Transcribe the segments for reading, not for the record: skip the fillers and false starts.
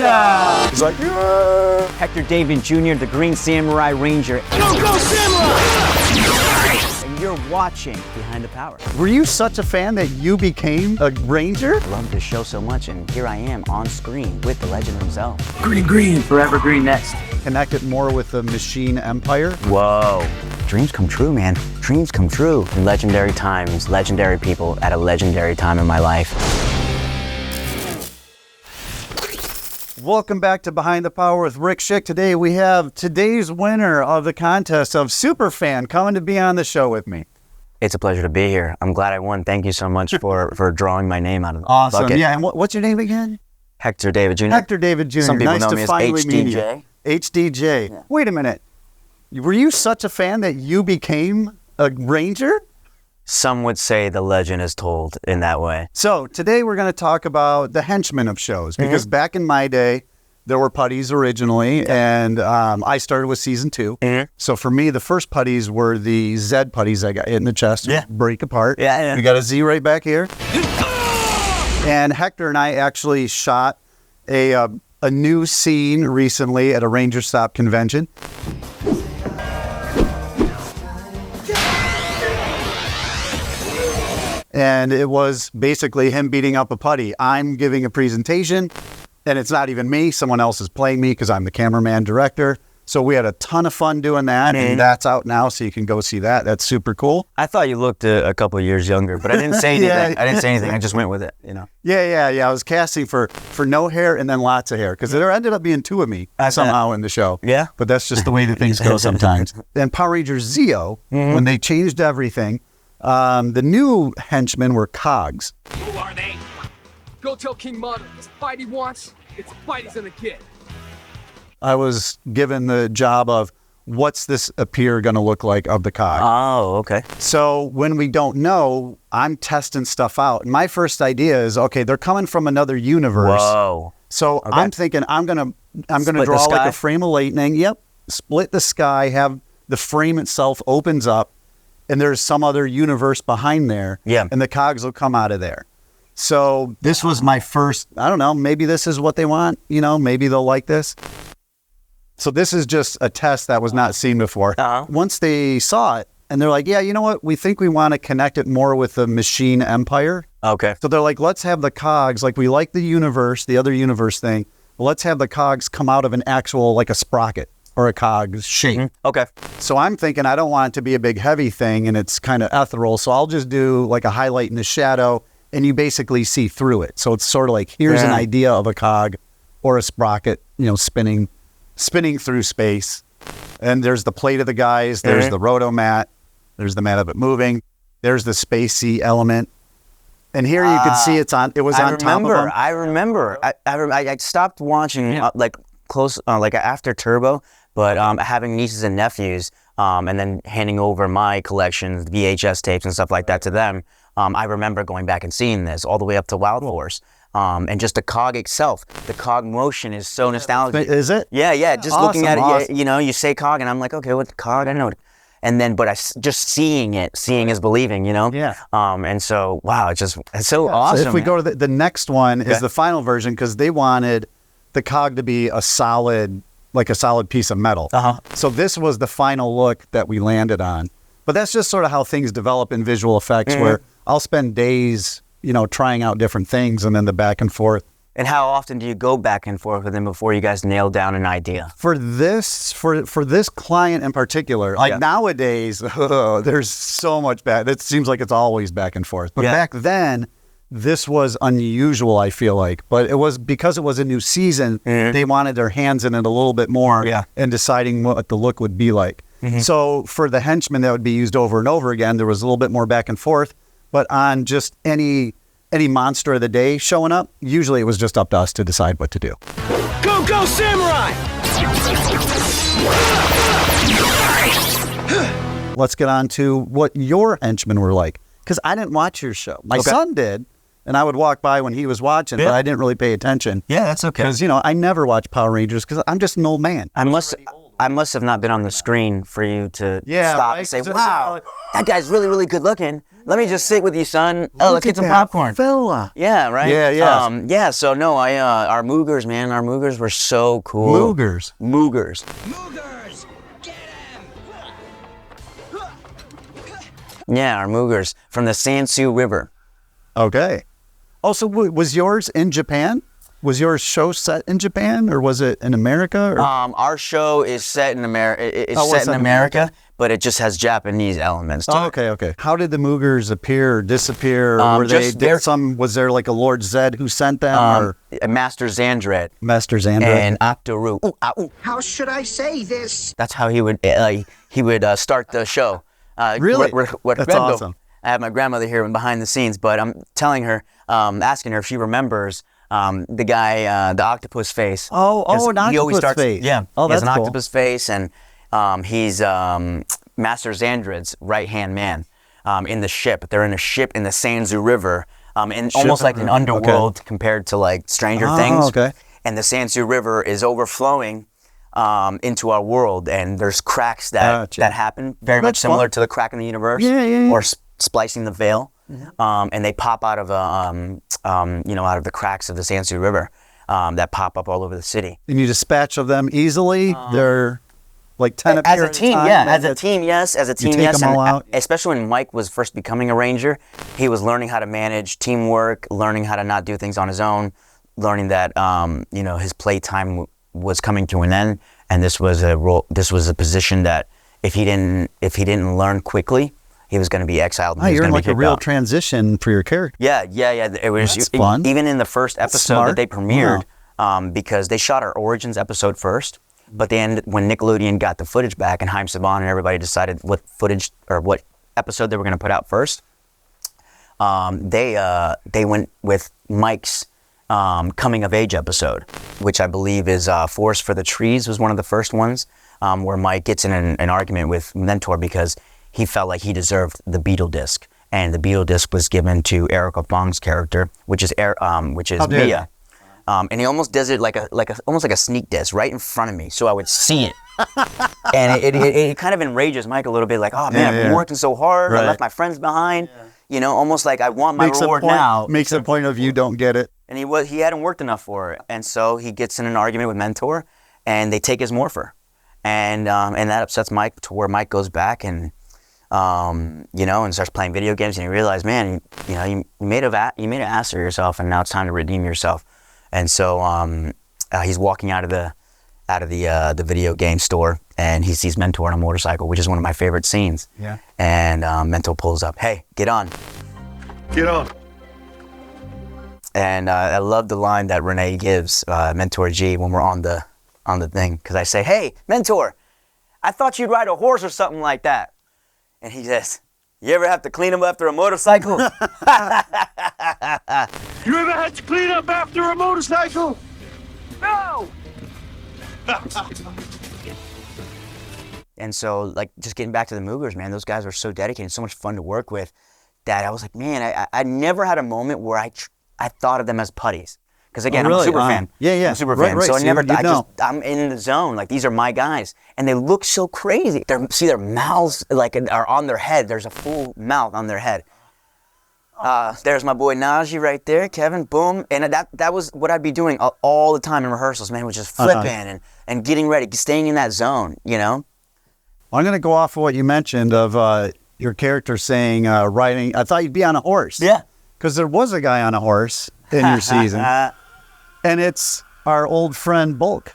BOOYAH! He's like, yeah. Hector David Jr., the Green Samurai Ranger. Go Samurai! And you're watching Behind the Power. Were you such a fan that you became a ranger? I love this show so much, and here I am on screen with the legend himself. Green. Forever green next. Connect it more with the machine empire. Whoa. Dreams come true, man. Dreams come true. In legendary times, legendary people at a legendary time in my life. Welcome back to Behind the Power with Rick Shick. Today we have today's winner of the contest of Superfan coming to be on the show with me. It's a pleasure to be here. I'm glad I won. Thank you so much for drawing my name out of the Awesome. bucket. Yeah, and what's your name again? Hector David Jr. Hector David Jr. Some people nice know to me as finally meet you. HDJ. HDJ. Yeah. Wait a minute. Were you such a fan that you became a ranger? Some would say the legend is told in that way. So today we're going to talk about the henchmen of shows, because back in my day, there were putties originally, and I started with season 2. So for me, the first putties were the Z putties I got hit in the chest, break apart. Yeah. We got a Z right back here. And Hector and I actually shot a new scene recently at a Ranger Stop convention. And it was basically him beating up a putty. I'm giving a presentation, and it's not even me. Someone else is playing me because I'm the cameraman director. So we had a ton of fun doing that, and that's out now, so you can go see that. That's super cool. I thought you looked a couple of years younger, but I didn't say anything. I didn't say anything. I just went with it, you know. Yeah. I was casting for no hair and then lots of hair, because there ended up being 2 of me somehow in the show. Yeah. But that's just the way that things go sometimes. And Power Ranger ZEO, when they changed everything, the new henchmen were Cogs. Who are they? Go tell King Mother. It's Spidey wants. It's Spidey's gonna get. I was given the job of what's this appear going to look like of the Cog. Oh, okay. So when we don't know, I'm testing stuff out. And my first idea is, okay, they're coming from another universe. Whoa. So I'm thinking I'm gonna draw like a frame of lightning. Yep. Split the sky, have the frame itself opens up, and there's some other universe behind there. Yeah. And the Cogs will come out of there. So this was my first, I don't know, maybe this is what they want, you know, maybe they'll like this. So this is just a test that was not seen before. Once they saw it, and they're like, yeah, you know what? We think we want to connect it more with the machine empire. Okay. So they're like, let's have the Cogs, like we like the universe, the other universe thing. But let's have the Cogs come out of an actual, like a sprocket or a cog shape. Okay. So I'm thinking I don't want it to be a big heavy thing and it's kind of ethereal. So I'll just do like a highlight in the shadow and you basically see through it. So it's sort of like, here's an idea of a cog or a sprocket, you know, spinning through space. And there's the plate of the guys. There's the rotomat. There's the mat of it moving. There's the spacey element. And here you can see it was on top of them. I remember. I stopped watching like close, like after Turbo, but having nieces and nephews, and then handing over my collections, VHS tapes and stuff like that to them. I remember going back and seeing this all the way up to Wild Force. And just the cog itself, the cog motion is so nostalgic. Is it? Yeah. Just looking at it, you know, you say cog, and I'm like, okay, what's the cog? I know. And then, but just seeing is believing, you know? Yeah. And so, wow, it's so awesome. So if we go to the next one is the final version, because they wanted the cog to be a solid piece of metal. So this was the final look that we landed on. But that's just sort of how things develop in visual effects, where I'll spend days, you know, trying out different things and then the back and forth. And how often do you go back and forth with them before you guys nail down an idea? For this client in particular, like nowadays, there's so much back. It seems like it's always back and forth. But back then, this was unusual, I feel like. But it was because it was a new season, they wanted their hands in it a little bit more and deciding what the look would be like. So for the henchmen that would be used over and over again, there was a little bit more back and forth. But on just any monster of the day showing up, usually it was just up to us to decide what to do. Go Samurai! Let's get on to what your henchmen were like, because I didn't watch your show. My son did, and I would walk by when he was watching, but I didn't really pay attention. Yeah, that's okay. Because, you know, I never watched Power Rangers because I'm just an old man. I must I must have not been on the screen for you to Yeah, stop right? and say, So- wow, that guy's really, really good looking. Let me just sit with you, son. Oh, let's get some popcorn. Fella. Yeah, right? Yeah. Yeah, so no, our Moogers, man, our Moogers were so cool. Moogers. Moogers. Moogers! Get him! Yeah, our Moogers from the Sansu River. Okay. Oh, so was yours in Japan? Was your show set in Japan, or was it in America? Or? Our show is set in America. It's Oh, set it's in in America, but it just has Japanese elements to Oh, it. okay. How did the Moogers appear or disappear? Were they just they're- was there like a Lord Zed who sent them, or Master Xandred Master Xander? and Octoroo. Ooh, ah, ooh. How should I say this? That's how he would start the show. Really? What That's Grendo- awesome. I have my grandmother here behind the scenes, but I'm telling her, asking her if she remembers the guy, the octopus face. 'Cause an he always octopus starts, face. Yeah, Oh, he has that's an cool. octopus face, and he's Master Xandred's right-hand man in the ship. They're in a ship in the Sanzu River, and almost like an underworld compared to like Stranger Things. Okay. And the Sansu River is overflowing into our world, and there's cracks that happen, very much That's similar fun. to the crack in the universe, Yeah. or splicing the veil, and they pop out of out of the cracks of the Sansu River that pop up all over the city. And you dispatch of them easily. They're like 10 As appear a at team, time, yeah. and As a that's- team, yes. As a team, take yes. them all And out? especially when Mike was first becoming a ranger, he was learning how to manage teamwork, learning how to not do things on his own, learning that his playtime was coming to an end, and this was a role. This was a position that if he didn't learn quickly, he was going to be exiled. And Oh, he was you're in gonna like be a kicked real out. transition for your character. Yeah. It was That's fun. Even in the first episode smart. that they premiered, because they shot our Origins episode first, but they ended when Nickelodeon got the footage back and Haim Saban and everybody decided what footage or what episode they were going to put out first. They went with Mike's coming of age episode, which I believe is Forest for the Trees was one of the first ones, where Mike gets in an argument with Mentor because he felt like he deserved the Beetle Disc, and the Beetle Disc was given to Erica Fong's character, which is BOOYAH. And he almost does it almost like a sneak diss right in front of me, so I would see it. And it kind of enrages Mike a little bit, like, oh man, I've been working so hard, I left my friends behind, almost like I want my reward now. Makes a point of you don't get it. And he hadn't worked enough for it, and so he gets in an argument with Mentor, and they take his morpher, and that upsets Mike to where Mike goes back and and starts playing video games, and you realize, man, you made an ass of yourself, and now it's time to redeem yourself. And so he's walking out of the video game store, and he sees Mentor on a motorcycle, which is one of my favorite scenes. Yeah. And Mentor pulls up, hey, get on. Get on. And I love the line that Renee gives Mentor G when we're on the thing, because I say, hey, Mentor, I thought you'd ride a horse or something like that. And he says, you ever have to clean up after a motorcycle? You ever had to clean up after a motorcycle? No! And so, like, just getting back to the Moogers, man, those guys were so dedicated, so much fun to work with, that I was like, man, I never had a moment where I thought of them as putties. Because again, really? I'm a super fan. Yeah. I'm a super Right, fan. right. So I So never, you know. I'm in the zone. Like, these are my guys. And they look so crazy. Their mouths, like, are on their head. There's a full mouth on their head. There's my boy Najee right there, Kevin, boom. And that was what I'd be doing all the time in rehearsals, man, was just flipping and getting ready, staying in that zone, I'm going to go off of what you mentioned of your character saying riding. I thought you'd be on a horse. Yeah. Because there was a guy on a horse in your season. And it's our old friend Bulk.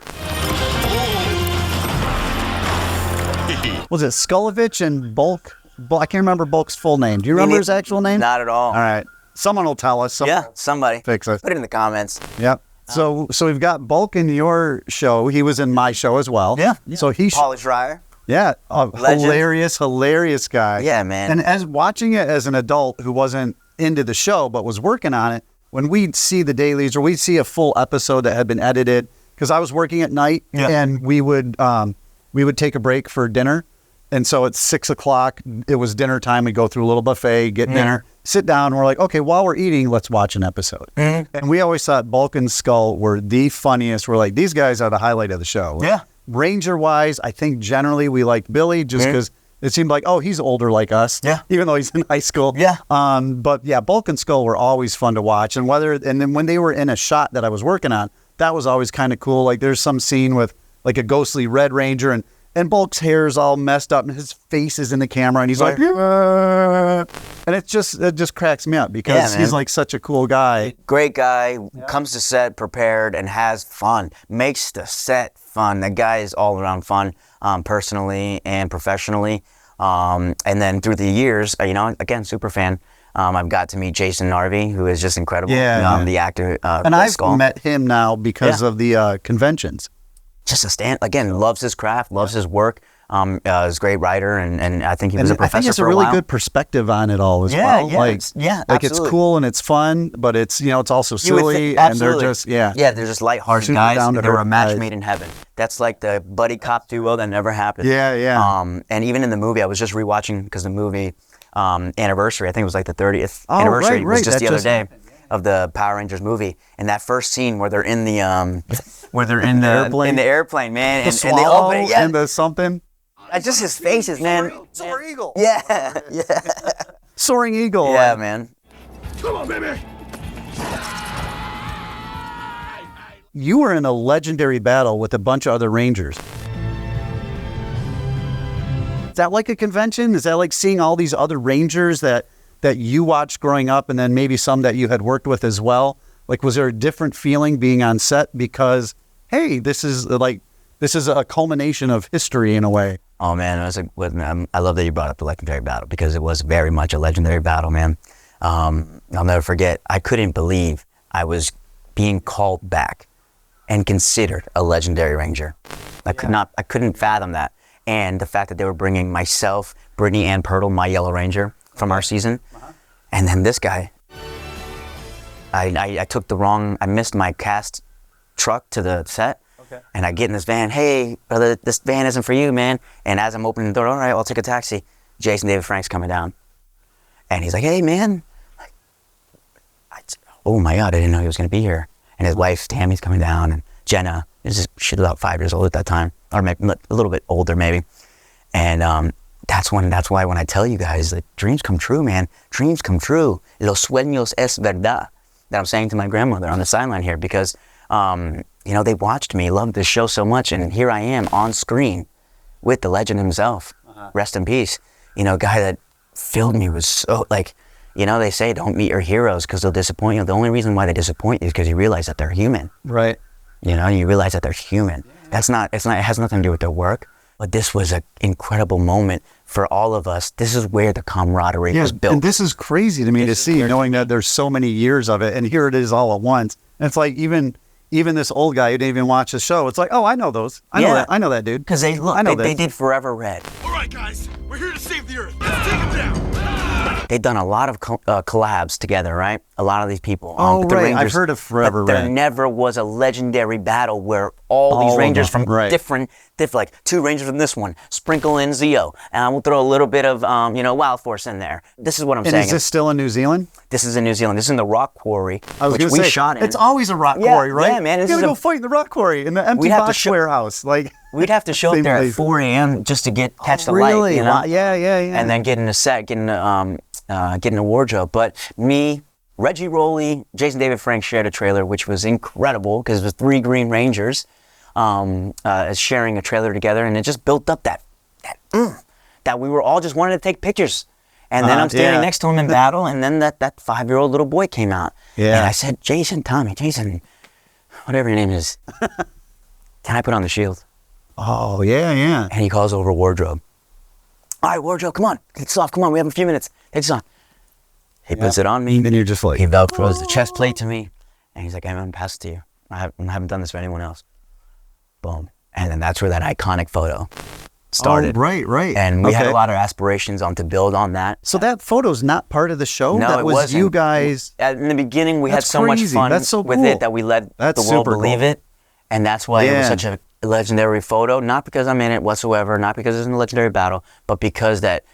Was it Skulovich and Bulk? I can't remember Bulk's full name. Do you remember his actual name? Not at all. All right. Someone will tell us. Yeah, somebody. Fix it. Put it in the comments. Yep. So we've got Bulk in your show. He was in my show as well. Yeah. So he Pauly Schreier. Yeah, a Legend. hilarious guy. Yeah, man. And as watching it as an adult who wasn't into the show but was working on it, when we'd see the dailies or we'd see a full episode that had been edited, because I was working at night and we would take a break for dinner. And so at 6 o'clock, it was dinner time. We'd go through a little buffet, get dinner, sit down. We're like, okay, while we're eating, let's watch an episode. And we always thought Bulk and Skull were the funniest. We're like, these guys are the highlight of the show. Yeah. Ranger-wise, I think generally we liked Billy just because it seemed like, oh, he's older like us. Yeah. Even though he's in high school. Yeah. But yeah, Bulk and Skull were always fun to watch. And then when they were in a shot that I was working on, that was always kind of cool. Like there's some scene with like a ghostly Red Ranger and Bulk's hair is all messed up and his face is in the camera and he's like, and it just cracks me up because he's like such a cool guy. Great guy, comes to set prepared and has fun, makes the set fun. That guy is all around fun, personally and professionally. And then through the years, again, super fan. I've got to meet Jason Narvey, who is just incredible. The actor. And I've met him now because of the conventions. Just loves his craft, loves his work. Is a great writer, and I think he was a professor. I think it's a for really while. good perspective on it all as well. Like it's cool and it's fun, but it's it's also silly, and they're just they're just lighthearted guys. They were a match made in heaven. That's like the buddy cop duo that never happened. And even in the movie, I was just rewatching because the movie anniversary, I think it was like the 30th anniversary, was just the other day of the Power Rangers movie, and that first scene where they're in the airplane, man, and they open it, and the something. Just his faces, man. Soaring eagle. Yeah. Soaring eagle. Yeah, man. Come on, baby. You were in a legendary battle with a bunch of other Rangers. Is that like a convention? Is that like seeing all these other Rangers that you watched growing up and then maybe some that you had worked with as well? Like, was there a different feeling being on set because, hey, this is a culmination of history in a way? Oh, man, I love that you brought up the legendary battle because it was very much a legendary battle, man. I'll never forget, I couldn't believe I was being called back and considered a legendary Ranger. I couldn't fathom that. And the fact that they were bringing myself, Brittany Ann Pirtle, my Yellow Ranger from our season, and then this guy. I missed my cast truck to the set. And I get in this van, hey, brother, this van isn't for you, man. And as I'm opening the door, all right, I'll take a taxi. Jason David Frank's coming down. And he's like, hey, man. Oh, my God, I didn't know he was going to be here. And his wife, Tammy's coming down, and Jenna, she was about 5 years old at that time, or maybe a little bit older, maybe. And that's why when I tell you guys that dreams come true, man, dreams come true. Los sueños es verdad. That I'm saying to my grandmother on the sideline here because, they watched me, loved this show so much, and here I am on screen with the legend himself. Rest in peace. A guy that filled me with so, they say don't meet your heroes because they'll disappoint you. The only reason why they disappoint you is because you realize that they're human. Right. You realize that they're human. It has nothing to do with their work, but this was an incredible moment for all of us. This is where the camaraderie was built. And this is crazy to me to see, knowing that there's so many years of it, and here it is all at once. And it's like even this old guy who didn't even watch the show, it's like, oh, I know those. I know that dude. Because they did Forever Red. All right, guys, we're here to save the Earth. Let's take them down. They've done a lot of collabs together, right? A lot of these people. Oh, the right. Rangers, I've heard of Forever Red. Red. There never was a legendary battle where all these Rangers from different, like 2 Rangers from this one, sprinkle in ZEO. And we'll throw a little bit of, Wild Force in there. This is what I'm saying. And is this still in New Zealand? This is in New Zealand. This is in the rock quarry, which we shot in. It's always a rock quarry, right? Yeah, man. You gotta go fight in the rock quarry in the empty box warehouse. We'd have to show up there at 4 a.m. just to catch the light, Yeah. And then get in a set, get in a wardrobe. But me, Reggie Rowley, Jason David Frank shared a trailer, which was incredible because it was 3 Green Rangers sharing a trailer together, and it just built up that we were all just wanting to take pictures. And then I'm standing next to him in battle, and then that 5-year-old little boy came out. Yeah. And I said, Jason, whatever your name is, can I put on the shield? Oh, yeah. And he calls over wardrobe. All right, wardrobe, come on. Take this off. Come on, we have a few minutes. Take this on. He puts it on me. And then you're just like... He velcros the chest plate to me. And he's like, I'm going to pass it to you. I haven't done this for anyone else. Boom. And then that's where that iconic photo started. Oh, right. And we had a lot of aspirations to build on that. So that photo's not part of the show? No, that it was wasn't. You guys... In the beginning, we had so much fun with it that we let the world believe it. And that's why it was such a legendary photo. Not because I'm in it whatsoever, not because it's in a legendary battle, but because that,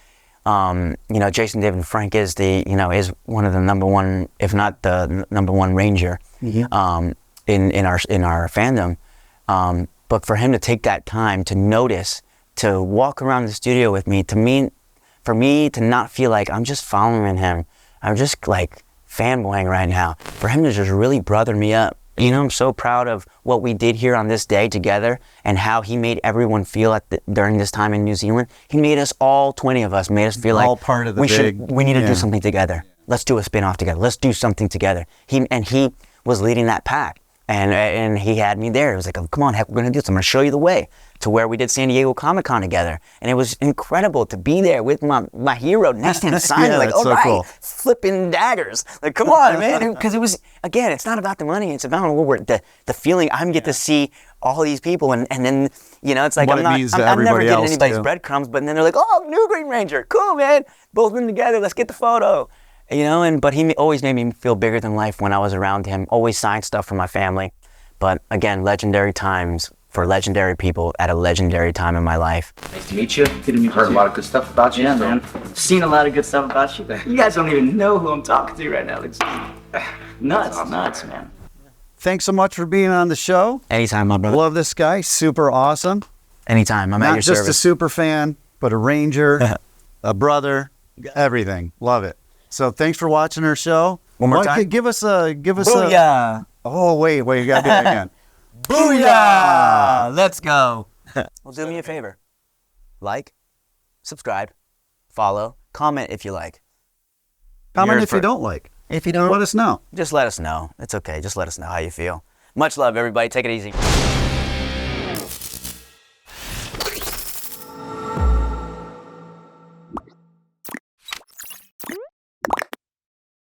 Jason David Frank is is one of the number one, if not the number one Ranger in our fandom. But for him to take that time to notice, to walk around the studio with me, for me to not feel like I'm just following him, I'm just like fanboying right now. For him to just really brother me up. You know, I'm so proud of what we did here on this day together and how he made everyone feel during this time in New Zealand. He made us all 20 of us, made us feel all like part of the we need to do something together. Let's do a spin-off together. Let's do something together. He was leading that pack. And he had me there. It was like, oh, come on, Heck, we're going to do this. I'm going to show you the way to where we did San Diego Comic-Con together. And it was incredible to be there with my hero next to him signing. Yeah, like, that's all so right, cool. flipping daggers. Like, come on, man. Because it was, again, it's not about the money. It's about the feeling I get to see all these people. And then, you know, it's like, What I'm it means to never everybody getting else, anybody's too. breadcrumbs. But then they're like, oh, new Green Ranger. Cool, man. Both been together. Let's get the photo. You know, but he always made me feel bigger than life when I was around him. Always signed stuff for my family. But again, legendary times for legendary people at a legendary time in my life. Nice to meet you. Heard a lot of good stuff about you. Yeah, man. Seen a lot of good stuff about you. You guys don't even know who I'm talking to right now. It's nuts, man. Thanks so much for being on the show. Anytime, my brother. Love this guy. Super awesome. Anytime. I'm at your Not just service. a super fan, but a Ranger, a brother, everything. Love it. So thanks for watching our show. One more time? Give us a. Booyah! Oh, wait, you gotta do it again. Booyah! Let's go. Well, do me a favor. Like, subscribe, follow, comment if you like. Comment if you don't like. If you don't, Let us know. just let us know. It's okay. Just let us know how you feel. Much love, everybody. Take it easy.